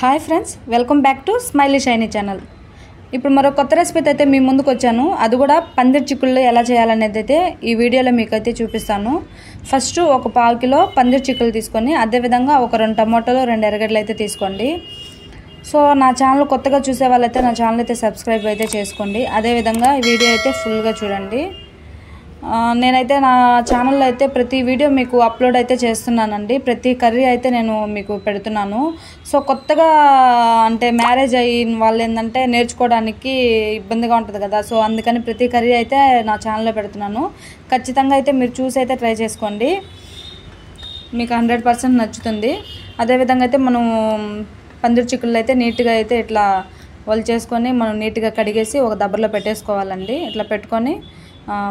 Hi friends, welcome back to smiley shiny channel. ఇప్పుడు మరో కొత్త రెసిపీతో అయితే మీ ముందుకు వచ్చాను. అది కూడా పందిర్ చిక్కుళ్ళు ఎలా చేయాలనేది అయితే ఈ వీడియోలో మీకు అయితే చూపిస్తాను. ఫస్ట్ ఒక 1/4 కిలో పందిర్ చిక్కులు తీసుకొని అదేవిధంగా ఒక 2 టమాటాలు 2 ఎర్రగడ్డలు అయితే తీసుకోండి. సో నా ఛానల్ కొత్తగా చూసే వాళ్ళైతే నా ఛానల్ అయితే సబ్స్క్రైబ్ అయితే చేసుకోండి. అదేవిధంగా ఈ వీడియో అయితే ఫుల్గా చూడండి. నేనైతే నా ఛానల్లో అయితే ప్రతి వీడియో మీకు అప్లోడ్ అయితే చేస్తున్నానండి. ప్రతి కర్రీ అయితే నేను మీకు పెడుతున్నాను. సో కొత్తగా అంటే మ్యారేజ్ అయిన వాళ్ళు ఏంటంటే నేర్చుకోవడానికి ఇబ్బందిగా ఉంటుంది కదా. సో అందుకని ప్రతి కర్రీ అయితే నా ఛానల్లో పెడుతున్నాను. ఖచ్చితంగా అయితే మీరు చూసి అయితే ట్రై చేసుకోండి, మీకు 100% నచ్చుతుంది. అదేవిధంగా అయితే మనం పందిరి చిక్కుళ్ళు అయితే నీట్గా అయితే ఇట్లా చేసుకొని మనం నీట్గా కడిగేసి ఒక దబ్బర్లో పెట్టేసుకోవాలండి. ఇట్లా పెట్టుకొని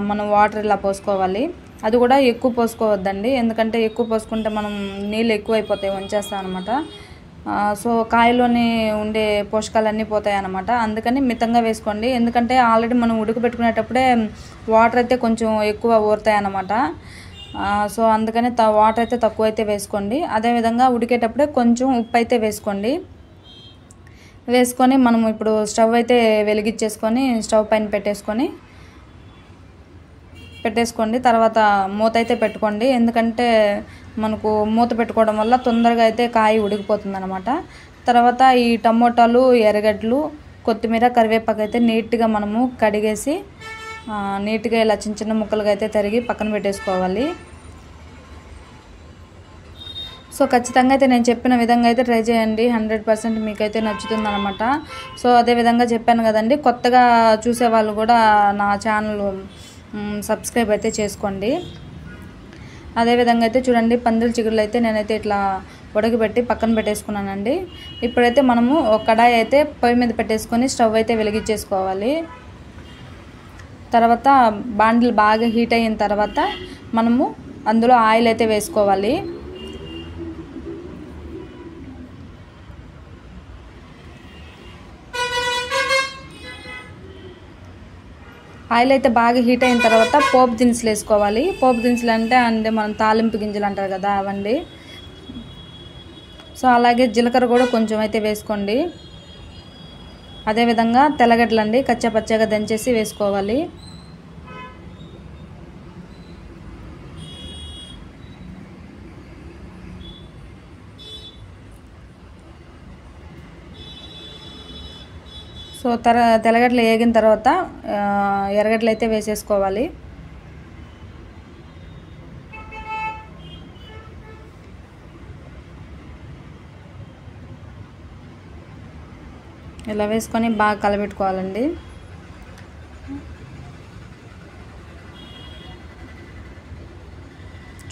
మనం వాటర్ ఇలా పోసుకోవాలి. అది కూడా ఎక్కువ పోసుకోవద్దండి, ఎందుకంటే ఎక్కువ పోసుకుంటే మనం నీళ్ళు ఎక్కువైపోతాయి, వంచేస్తాం అనమాట. సో కాయలోని ఉండే పోషకాలన్నీ పోతాయి అన్నమాట. అందుకని మితంగా వేసుకోండి, ఎందుకంటే ఆల్రెడీ మనం ఉడకబెట్టుకునేటప్పుడే వాటర్ అయితే కొంచెం ఎక్కువ ఊరుతాయి అన్నమాట. సో అందుకని వాటర్ అయితే తక్కువ అయితే వేసుకోండి. అదేవిధంగా ఉడికేటప్పుడే కొంచెం ఉప్పు అయితే వేసుకొని మనం ఇప్పుడు స్టవ్ అయితే వెలిగించేసుకొని స్టవ్ పైన పెట్టేసుకోండి. తర్వాత మూత అయితే పెట్టుకోండి, ఎందుకంటే మనకు మూత పెట్టుకోవడం వల్ల తొందరగా అయితే కాయ ఉడికిపోతుంది అనమాట. తర్వాత ఈ టమోటాలు, ఎర్రగడ్డలు, కొత్తిమీర, కరివేపాకు అయితే నీట్గా మనము కడిగేసి నీట్గా ఇలా చిన్న చిన్న ముక్కలుగా అయితే తరిగి పక్కన పెట్టేసుకోవాలి. సో ఖచ్చితంగా అయితే నేను చెప్పిన విధంగా అయితే ట్రై చేయండి, 100% మీకైతే నచ్చుతుంది అనమాట. సో అదేవిధంగా చెప్పాను కదండి, కొత్తగా చూసేవాళ్ళు కూడా నా ఛానల్ సబ్స్క్రైబ్ అయితే చేసుకోండి. అదేవిధంగా అయితే చూడండి, పందిరి చిగుళ్ళు అయితే నేనైతే ఇట్లా ఉడకబెట్టి పక్కన పెట్టేసుకున్నానండి. ఇప్పుడైతే మనము ఒక కడాయి అయితే పొయ్యి మీద పెట్టేసుకొని స్టవ్ అయితే వెలిగించేసుకోవాలి. తర్వాత బాండిల్ బాగా హీట్ అయిన తర్వాత మనము అందులో ఆయిల్ అయితే వేసుకోవాలి. ఆయిల్ అయితే బాగా హీట్ అయిన తర్వాత పోపు దినుసులు వేసుకోవాలి. పోపు దినుసులు అంటే మనం తాలింపు గింజలు అంటారు కదా, అవండి. సో అలాగే జీలకర్ర కూడా కొంచెం అయితే వేసుకోండి. అదేవిధంగా తెల్లగడ్డలు అండి, కచ్చపచ్చగా దంచేసి వేసుకోవాలి. సో తెల్లగడ్డలు వేగిన తర్వాత ఎర్రగడ్డలు అయితే వేసేసుకోవాలి. ఇలా వేసుకొని బాగా కలబెట్టుకోవాలండి.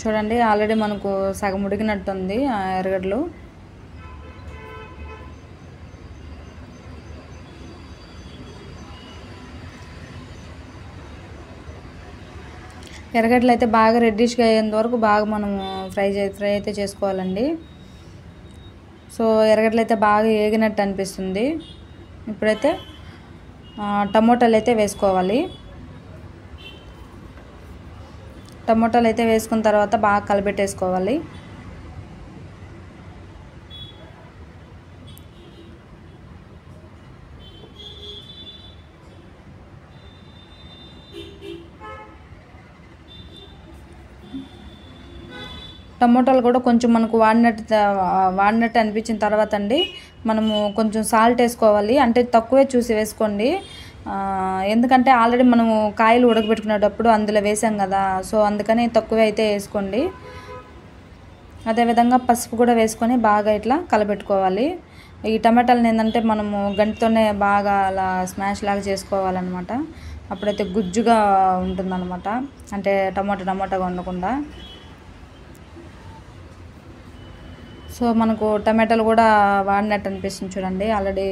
చూడండి, ఆల్రెడీ మనకు సగం ఉడికినట్టుంది ఆ ఎర్రగడ్డలు. ఎర్రగడ్డలు అయితే బాగా రెడ్డిష్గా అయ్యేంత వరకు బాగా మనము ఫ్రై అయితే చేసుకోవాలండి. సో ఎర్రగడ్డలు అయితే బాగా వేగినట్టు అనిపిస్తుంది. ఇప్పుడైతే టమోటాలు అయితే వేసుకోవాలి. టమోటాలు అయితే వేసుకున్న తర్వాత బాగా కలబెట్టేసుకోవాలి. టమోటాలు కూడా కొంచెం మనకు వాడినట్టు అనిపించిన తర్వాత అండి మనము కొంచెం సాల్ట్ వేసుకోవాలి. అంటే తక్కువే చూసి వేసుకోండి, ఎందుకంటే ఆల్రెడీ మనము కాయలు ఉడకబెట్టుకునేటప్పుడు అందులో వేసాం కదా. సో అందుకని తక్కువే అయితే వేసుకోండి. అదేవిధంగా పసుపు కూడా వేసుకొని బాగా ఇట్లా కలబెట్టుకోవాలి. ఈ టమాటాలను ఏంటంటే మనము గంటితోనే బాగా అలా స్మాష్ లాగా చేసుకోవాలన్నమాట. అప్పుడైతే గుజ్జుగా ఉంటుందన్నమాట, అంటే టమాటాగా ఉండకుండా. సో మనకు టమాటాలు కూడా వాడినట్టు అనిపిస్తుంది చూడండి, ఆల్రెడీ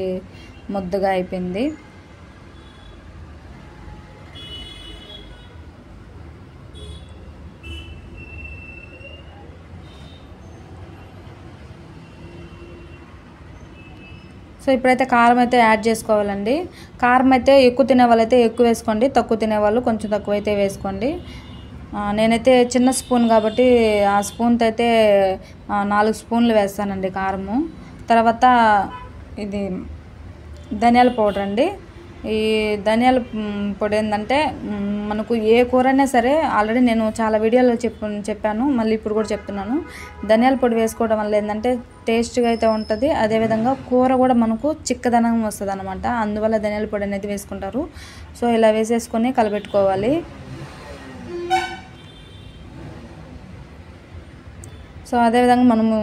ముద్దగా అయిపోయింది. సో ఇప్పుడైతే కారం అయితే యాడ్ చేసుకోవాలండి. కారం అయితే ఎక్కువ తినే వాళ్ళైతే ఎక్కువ వేసుకోండి, తక్కువ తినేవాళ్ళు కొంచెం తక్కువ అయితే వేసుకోండి. నేనైతే చిన్న స్పూన్ కాబట్టి ఆ స్పూన్తో అయితే 4 స్పూన్లు వేస్తానండి కారము. తర్వాత ఇది ధనియాల పౌడర్ అండి. ఈ ధనియాల పొడి ఏంటంటే మనకు ఏ కూర అయినా సరే ఆల్రెడీ నేను చాలా వీడియోలో చెప్పాను, మళ్ళీ ఇప్పుడు కూడా చెప్తున్నాను. ధనియాల పొడి వేసుకోవడం వల్ల ఏంటంటే టేస్ట్గా అయితే ఉంటుంది, అదేవిధంగా కూర కూడా మనకు చిక్కదనం వస్తుంది అనమాట. అందువల్ల ధనియాల పొడి అనేది వేసుకుంటారు. సో ఇలా వేసేసుకొని కలపెట్టుకోవాలి. సో అదేవిధంగా మనము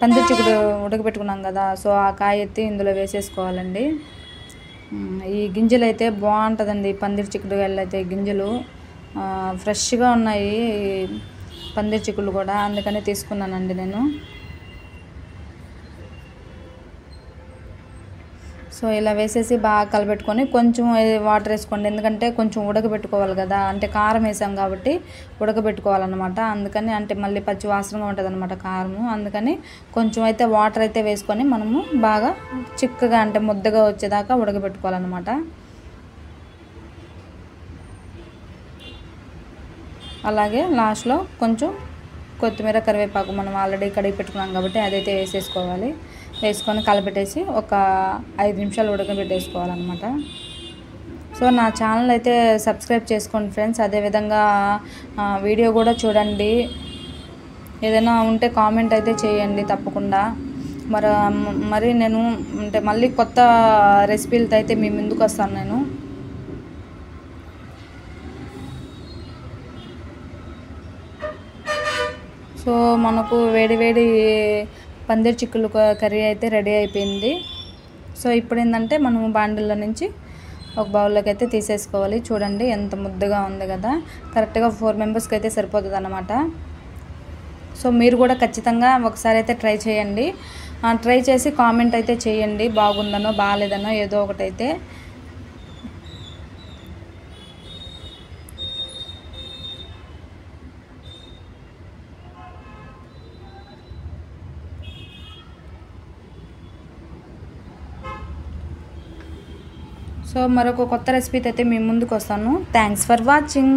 పందిరి చిక్కుడు ఉడకబెట్టుకున్నాం కదా, సో ఆ కాయ ఎత్తి ఇందులో వేసేసుకోవాలండి. ఈ గింజలు అయితే బాగుంటుందండి, పందిరి చిక్కుడుకాయలు అయితే గింజలు ఫ్రెష్గా ఉన్నాయి పందిరి చిక్కుళ్ళు కూడా, అందుకనే తీసుకున్నానండి నేను. సో ఇలా వేసేసి బాగా కలపెట్టుకొని కొంచెం వాటర్ వేసుకోండి, ఎందుకంటే కొంచెం ఉడకబెట్టుకోవాలి కదా, అంటే కారం వేసాం కాబట్టి ఉడకబెట్టుకోవాలన్నమాట. అందుకని అంటే మళ్ళీ పచ్చి వాసనగా ఉంటుంది అనమాట కారము, అందుకని కొంచెం అయితే వాటర్ అయితే వేసుకొని మనము బాగా చిక్కగా అంటే ముద్దగా వచ్చేదాకా ఉడకబెట్టుకోవాలన్నమాట. అలాగే లాస్ట్లో కొంచెం కొత్తిమీర కరివేపాకు మనం ఆల్రెడీ కడిగి పెట్టుకున్నాం కాబట్టి అదైతే వేసేసుకోవాలి. వేసుకొని కలపెట్టేసి ఒక 5 నిమిషాలు ఉడకబెట్టేసుకోవాలన్నమాట. సో నా ఛానల్ అయితే సబ్స్క్రైబ్ చేసుకోండి ఫ్రెండ్స్, అదేవిధంగా వీడియో కూడా చూడండి. ఏదైనా ఉంటే కామెంట్ అయితే చేయండి తప్పకుండా. మరి నేను అంటే మళ్ళీ కొత్త రెసిపీలతో అయితే మీ ముందుకు వస్తాను నేను. సో మనకు వేడి వేడి పందిరి చిక్కులు కర్రీ అయితే రెడీ అయిపోయింది. సో ఇప్పుడు ఏంటంటే మనము బాండిల్లో నుంచి ఒక బౌల్లోకి అయితే తీసేసుకోవాలి. చూడండి ఎంత ముద్దగా ఉంది కదా, కరెక్ట్గా 4 మెంబర్స్కి అయితే సరిపోతుంది అన్నమాట. సో మీరు కూడా ఖచ్చితంగా ఒకసారి అయితే ట్రై చేయండి. ట్రై చేసి కామెంట్ అయితే చేయండి, బాగుందనో బాగాలేదనో ఏదో ఒకటైతే. సో మరొక కొత్త రెసిపీతో అయితే మీ ముందుకు వస్తాను. Thanks for watching.